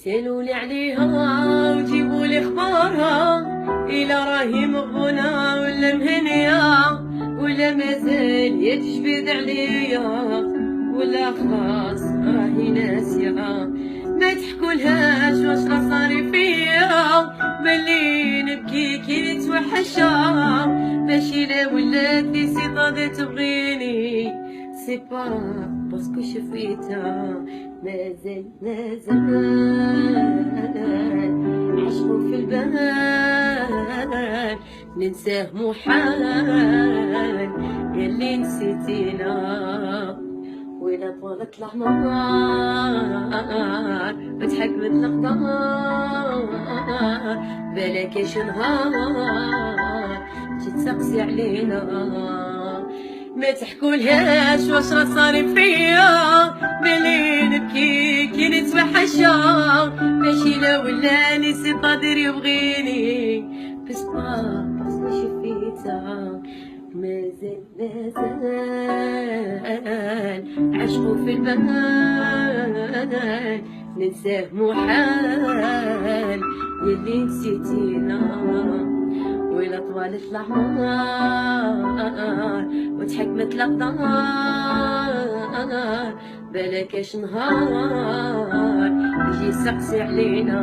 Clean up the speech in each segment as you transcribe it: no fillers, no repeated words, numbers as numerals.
سالولي عليها وجيبولي اخبارها، إلا راهي مغبونة ولا مهنية، ولا مازال يتجبد عليا، ولا خلاص راهي ناسية. ما تحكولهاش واش راه صاري فيا، بلي نبكي كي نتوحشا، ماشي لا ولات لي سي طاغي تبغيني، سي با باسكو شفيتها. مازال عشقو في البال، ننساه محال، ياللي نسيتينا. وإلا طالت الأعمار وتحكمت الأقدار، بلاكاش نهار تجي تسقسي علينا. ما تحكولهاش واش راه صاري فيا، بلي نبكي كي نتوحشا، ماشي لا ولاني سي قادر يبغيني، بس باسكو شفيتها. مازال عشقو في البال، ننساه محال، ياللي نسيتينا. وإلا طوالت الأعمار وتحكمت الأقدار، بلاكاش نهار يجي يسقسي علينا.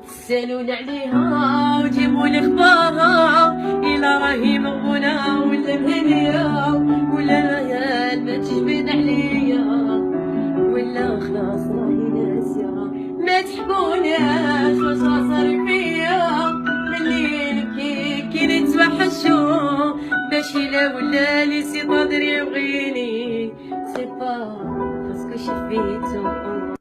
سالوني عليها وجيبولي اخبارها، إلا راهي مغبونة ولا مهنية، ولا مازال ما تجبد عليا، ولا خلاص راهي ناسية. ما تحكوناش واش راه صاري فيا، ملي نبكي كي نتوحشو، ماشي لا ولا لي سي قادر يبغيني، سي با باسكو شفيتو.